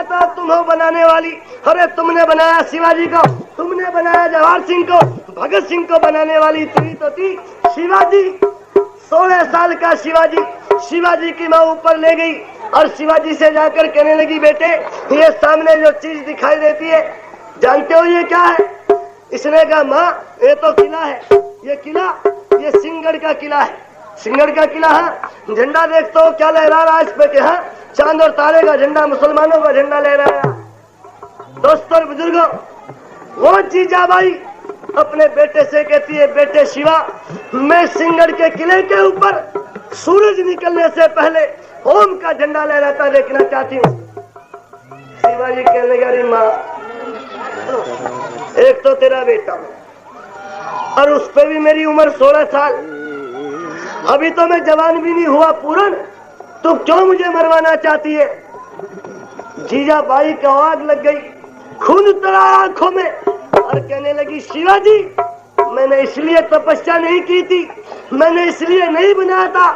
माता तुम हो बनाने वाली। अरे तुमने बनाया शिवाजी को, तुमने बनाया जवाहर सिंह को, भगत सिंह को बनाने वाली तू ही तो थी। शिवाजी 16 साल का शिवाजी की माँ ऊपर ले गई और शिवाजी से जाकर कहने लगी, बेटे ये सामने जो चीज दिखाई देती है जानते हो ये क्या है? इसने कहा, माँ ये तो किला है। ये किला, ये सिंहगढ़ का किला है। सिंहगढ़ का किला है। झंडा देखते हो क्या लहरा रहा है इस पे? क्या चांद और तारे का झंडा, मुसलमानों का झंडा लहरा रहा है। दोस्तों और बुजुर्गों, वो जीजाबाई अपने बेटे से कहती है, बेटे शिवा, मैं सिंहगढ़ के किले के ऊपर सूरज निकलने से पहले ओम का झंडा लहराता देखना चाहती हूँ। शिवाजी कहने लगा, अरे माँ, एक तो तेरा बेटा और उस पे भी मेरी उम्र 16 साल, अभी तो मैं जवान भी नहीं हुआ पूरन, तू क्यों मुझे मरवाना चाहती है? जीजाबाई को आग लग गई, खून उतरा आंखों में और कहने लगी, शिवाजी मैंने इसलिए तपस्या नहीं की थी, मैंने इसलिए नहीं बनाया था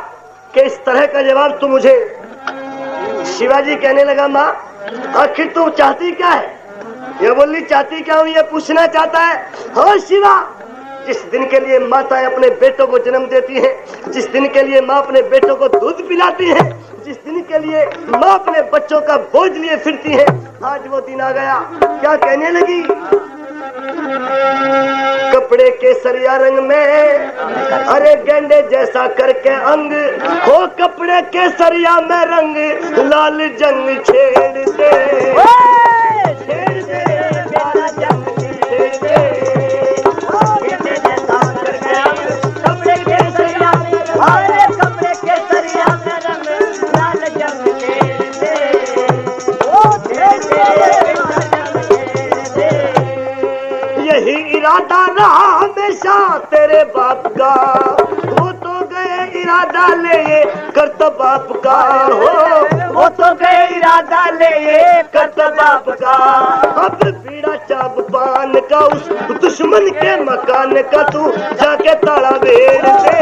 कि इस तरह का जवाब तू मुझे। शिवाजी कहने लगा, माँ आखिर तू चाहती क्या है? ये बोली, चाहती क्या हूँ ये पूछना चाहता है? हाँ शिवा, जिस दिन के लिए माताएं अपने बेटों को जन्म देती हैं, जिस दिन के लिए माँ अपने बेटों को दूध पिलाती है, जिस दिन के लिए माँ अपने बच्चों का बोझ लिए फिरती है, आज वो दिन आ गया। क्या कहने लगी? कपड़े के सरिया रंग में, अरे गेंडे जैसा करके अंग हो, कपड़े के सरिया में रंग लाल जंग छेड़ दे, छेड़ दे लाल जंग छेड़ दे। कपड़े के सरिया में, अरे कपड़े के सरिया में रंग लाल जंग छेड़ दे, ओ छेड़ दे लाल जंग छेड़ दे। यही इरादा रहा हमेशा तेरे बाप का, वो तो गए इरादा ले ये कर तो बाप का, हो वो तो गए इरादा ले ये कर तो बाप का। अब बीड़ा चाप पान का उस दुश्मन के मकान का तू जाके ताला बेड़ दे,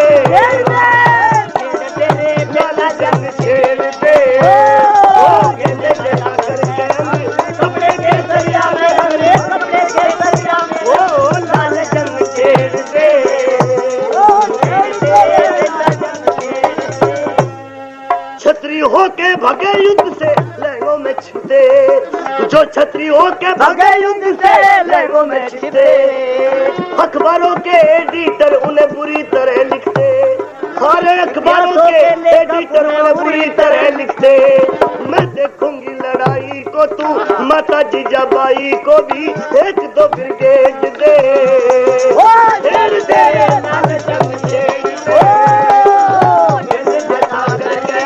लाला जंग छेड़ दे, ओ गेंदे जला करके कपड़े के सरिया में, अरे कपड़े के सरिया में ओ लाल जंग छेड़ दे, ओ छेड़ दे लाल जंग छेड़ दे। छतरी होके भगे युद्ध से लहरों में छिपते, जो छतरी होके भगे युद्ध से लहरों में छिपते, अखबारों के एडिटर उन्हें बुरी तरह लिखते, हर अखबारों के एडिटर उन्हें बुरी तरह लिखते। मैं देखूंगी लड़ाई को, तू माता जीजाबाई को भी एक दो ब्रिगेड दे, छेड़ दे लाल जंग छेड़ दे, गेंदे जला करके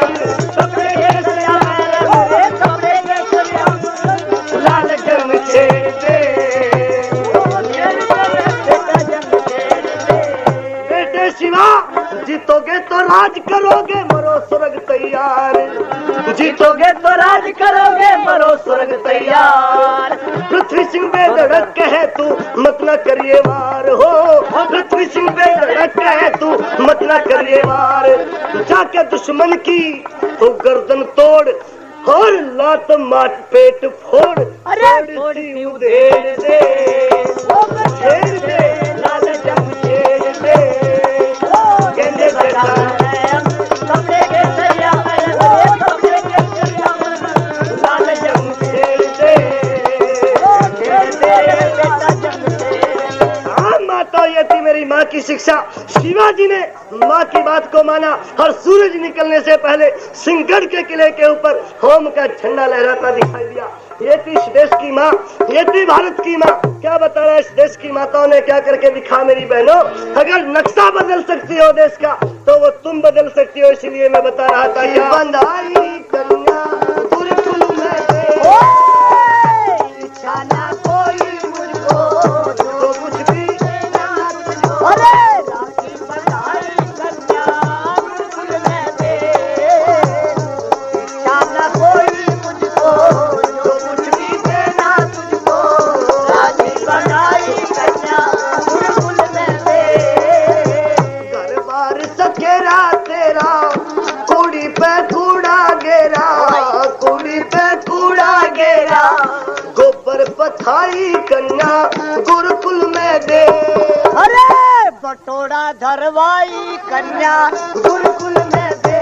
कपड़े के सरिया में, कपड़े के सरिया में लाल जंग छेड़ दे, बेटे शिवा जीतोगे तो राज करोगे, मरो स्वर्ग तैयार, जीतोगे तो राज करोगे, मरो स्वर्ग तैयार। पृथ्वी सिंह बेधड़क कहे तू मत न करिए वार, हो पृथ्वी सिंह बेधड़क कहे तू मत न करिए वार। जाके दुश्मन की तो गर्दन तोड़ और लात माट पेट फोड़, अरे थोड़ी उधेड़ दे, छेड़ दे लाल जंग छेड़ दे, गेंदे जला कपड़े के सरिया में, कपड़े के सरिया में लाल जंग छेड़ दे, छेड़ दे बेटा जंग छेड़ दे। हाँ माता, ये थी मेरी माँ की शिक्षा। शिवाजी ने माँ की बात को माना और सूरज निकलने से पहले सिंहगढ़ के किले के ऊपर होम का झंडा लहराता दिखाई दिया। ये थी इस देश की माँ, ये थी भारत की माँ। क्या बता रहा है इस देश की माताओं ने क्या करके दिखा मेरी बहनों? अगर नक्शा बदल सकती हो देश का तो वो तुम बदल सकती हो, इसलिए मैं बता रहा था। क्या बंधाई कन्या गुरुकुल में इच्छा ना कोई मुझको, जो कुछ भी देना तुझको, अरे राखी बंधाई कन्या गुरुकुल में दे, इच्छा ना कोई मुझको, जो कुछ भी देना तुझको, राखी बंधाई कन्या गुरुकुल में दे। घर बार सकेरा तेरा, कूड़ी पे कूड़ा गेरा, तेरा, गोबर पथाई कन्या गुरुकुल में दे। अरे बटोरा धरवाई कन्या गुरुकुल में दे,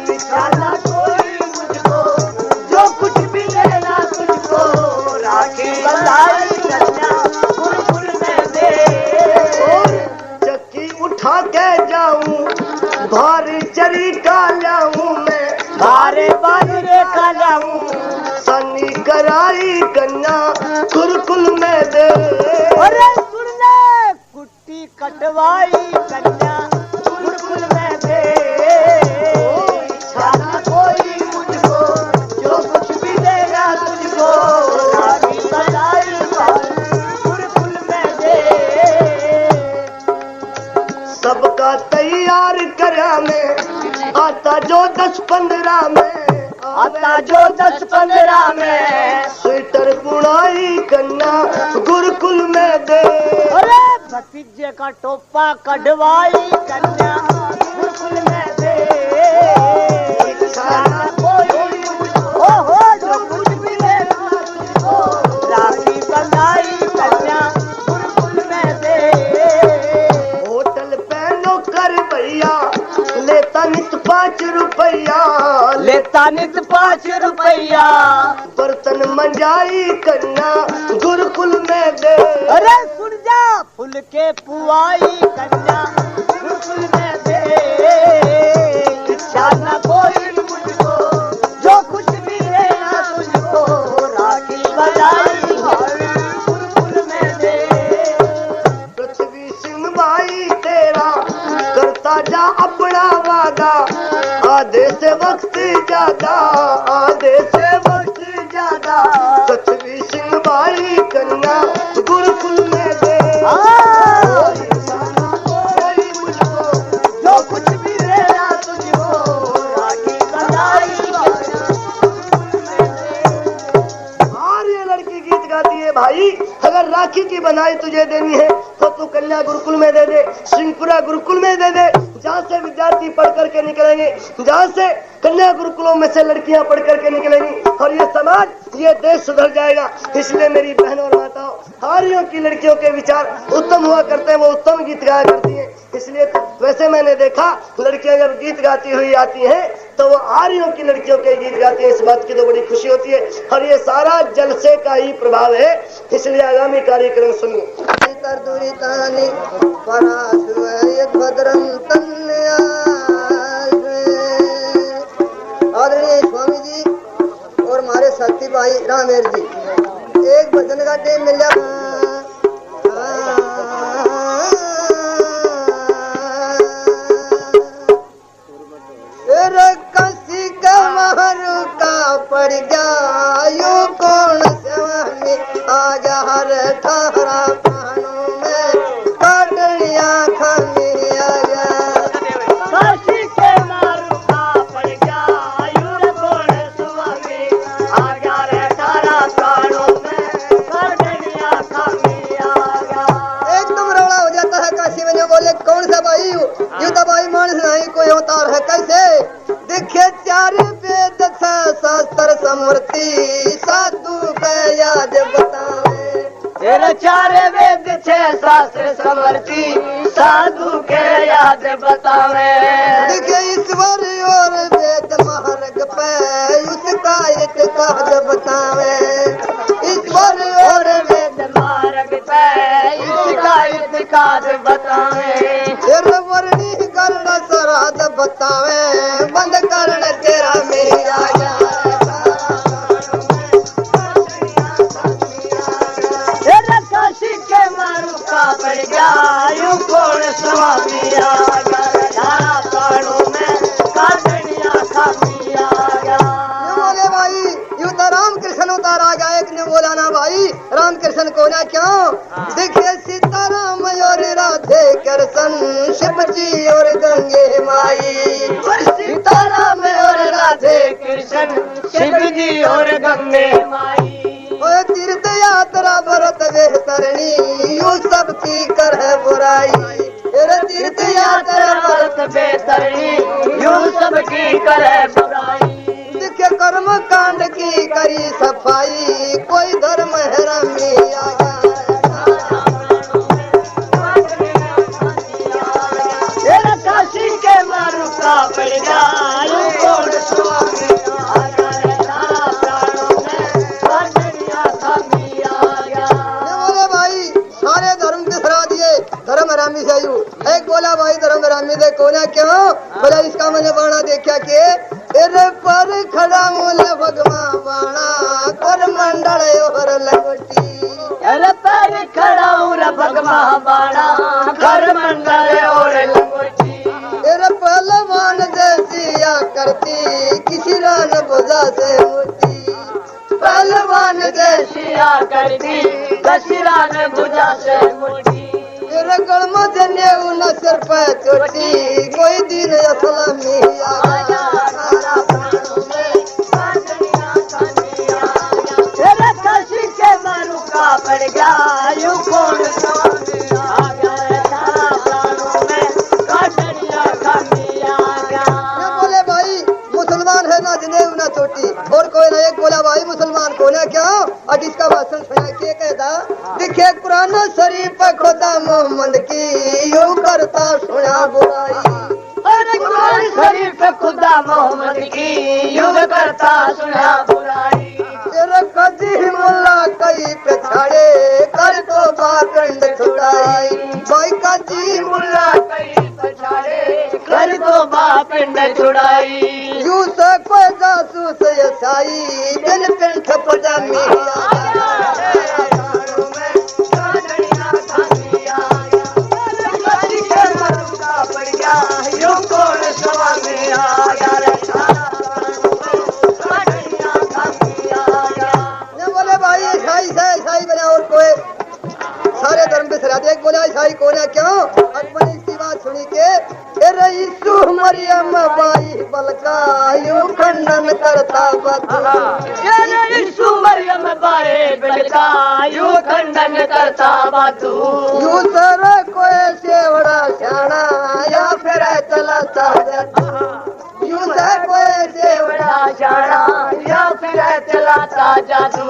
निकाला कोई मुझको, जो कुछ भी लेना तुझको, राखी बंधाई कन्या गुरुकुल में दे। और चक्की उठा के जाऊं, भारी चरी का लाऊं मैं, भारे बाजरे का लाऊं, सनी कराई कन्या गुरुकुल में दे। अरे सुन ले कुट्टी कटवाई कन्या गुरुकुल में दे, छाना कोई मुझको, जो कुछ भी देगा तुझको, राखी बंधाई गुरुकुल में दे। सबका तैयार करा में, आता जो 10-15 में, आता जो 10-15 में, स्वेटर बुनाई कन्या गुरुकुल में दे। अरे भतीजे का टोपा कढ़वाई कन्या गुरुकुल में दे, छाना कोई मुझको, ओहो जो कुछ भी लेगा तुझको, राखी बंधाई कन्या गुरुकुल में दे। होटल पे नौकर भैया, लेता नित 5 रुपया, लेता नित 5 रुपया, बर्तन मंजाई कन्या गुरुकुल में दे। अरे सुन जा फूल के पुआई कन्या गुरुकुल में दे, इच्छा न कोई मुझको, जो कुछ भी लेना तुझको, राखी बंधाई गुरुकुल में दे। पृथ्वी सिंह भाई तेरा, करता जा अपना वादा, आधे से वक्त ज्यादा, आधे से वक्त ज्यादा, पृथ्वी सिंह भाई कन्या गुरुकुल में दे। कोई मुझको, जो कुछ भी लेना तुझको, राखी बंधाई गुरुकुल में दे। और ये लड़की गीत गाती है भाई, अगर राखी की बनाई तुझे देनी है तो तू कन्या गुरुकुल में दे दे, सिंहपुरा गुरुकुल में दे दे, जहाँ से विद्यार्थी पढ़ करके निकलेंगे, जहाँ से कन्या गुरुकुलों में से लड़कियां पढ़ करके निकलेंगी, और ये समाज, ये देश सुधर जाएगा। इसलिए मेरी बहनों और माताओं, हारियों की लड़कियों के विचार उत्तम हुआ करते हैं, वो उत्तम गीत गाया करती हैं। इसलिए वैसे मैंने देखा, लड़कियां जब गीत गाती हुई आती हैं तो वो आर्यों की लड़कियों के गीत गाती हैं, इस बात की तो बड़ी खुशी होती है, और ये सारा जलसे का ही प्रभाव है। इसलिए आगामी कार्यक्रम सुनिए। आदरणीय स्वामी जी और हमारे साथी भाई रामेर जी, एक भजन का टेम मिल जाए। कसी का मारू का पड़ गया यू कौन स्वामी, आज हर थारा पानों में काटलिया खानी आया। काशी के मारू का पड़ गया यूं कौन स्वामी, आजा रे तारा प्राणों में काटलिया खामी आया। एकदम रौला हो जाता है काशी में, जो बोले कौन सा भाई यू तो भाई मानस नहीं कोई अवतार है। कैसे देखे 4 वेद शास्त्र समृति, साधु के याद बतावे। तेरे 4 वेद 6 शास्त्र समृति, साधु के याद बतावे। देखे ईश्वर और वेद मार्ग पे, उसका इतिहास बतावे। ईश्वर और वेद मार्ग पे इसका इतिहास बतावे। तेरा वर्णी कर्ण श्राद्ध बतावे, बंद कर्ण तेरा मेरा तेरा काशी के मारू का पड़ गया यूं कौन स्वामी, आजा रे तारा प्राणों में काटलिया खामी आया। बोले भाई यूं तो रामकृष्ण उतार आ गया, एक ने बोला ना भाई रामकृष्ण को ना क्यों। देखिए सीताराम और राधे कृष्ण, शिव जी और गंगे माई। सीताराम और राधे कृष्ण, शिव जी और गंगे माई। ओए तीर्थ यात्रा व्रत वे तरणी, यूं सब की कर है बुराई। तेरे तीर्थ यात्रा व्रत बेतरणी, यूं सब की करे बुराई। देखे कर्म कर्म कांड की करी सफाई कोई धर्म हरामी आ गया तेरा काशी के मारू का पड़ गया यूं कौन स्वामी आ गया तारा प्राणों में काटनिया खामी आ गया। ये बोले भाई सारे धर्म बिसरा दिए धर्म हरामी से आयु एक बोला भाई धर्म हरामी दे कोना क्यों बोला इसका मैंने बाणा देखा के तेरे पर खड़ा मूल भगवान बाणा कर मंडल और लगोटी अरे पर खड़ा हूँ रे भगवा बाड़ा घर मंगल और लंगोटी तेरे पहलवान जैसी या करती किसी रान बुझा से मोटी पहलवान जैसी आ करती दशरा ने भुजा से मुठी तेरे गढ़ जने उन सिर पे चोटी कोई दिन असलमी आया तेरा काशी के मारू का पड़ गया यूं कौन स्वामी आ गया तारा प्राणों में काटनिया खामी आ गया। ये बोले भाई मुसलमान है ना जने ना चोटी और कोई ना एक बोला भाई मुसलमान को ना क्या और इसका भाषण सुना के कहता दिखे कुरान शरीफ खुदा मोहम्मद की यूं करता सुना बुराई अरे कुरान शरीफ खुदा मोहम्मद की युग करता सुना बुराई तेरा कजी मुल्ला कई पछाड़े कर तो बाकंड छुड़ाई भाई कजी मुल्ला कई पछाड़े कर तो बापिंड छुड़ाई यूं से कोई जासूस यसाई दिल पिंठ पजामी बोले भाई ईसाई बना और कोई सारे धर्म पे सरा एक बोला ईसाई को ना क्यों अकबर ने इसकी बात सुनी के अरे यीशु मरियम बाई बलका यूं खंडन करता बता यीशु मरियम बारे बिलका यूं खंडन करता बातू यूं सर कोई सेवड़ा शाना या फिर चलाता यूं सर कोई सेवड़ा बड़ा जाना या फिर चलाता जादू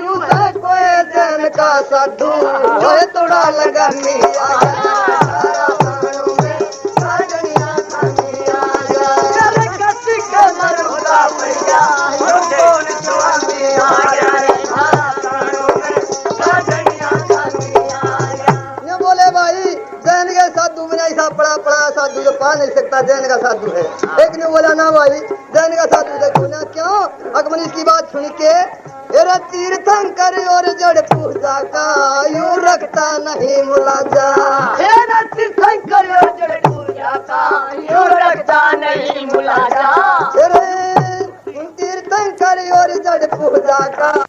यूं सर कोई जन का साधु ओए तोड़ा लगा मिया ये बोले भाई जैन के साधु बिना ऐसा पड़ा पड़ा साधु जो पा नहीं सकता जैन का साधु है एक ने बोला ना भाई जैन का साधु देखो ना क्यों अकबर इसकी बात सुन के तेरा तीर्थंकर और जड़ पूजा का यूं रखता नहीं मुलाजा तेरा तीर्थंकर और जड़ पूजा का यूं रखता नहीं मुलाजा तेरे तीर्थंकर और जड़ पूजा का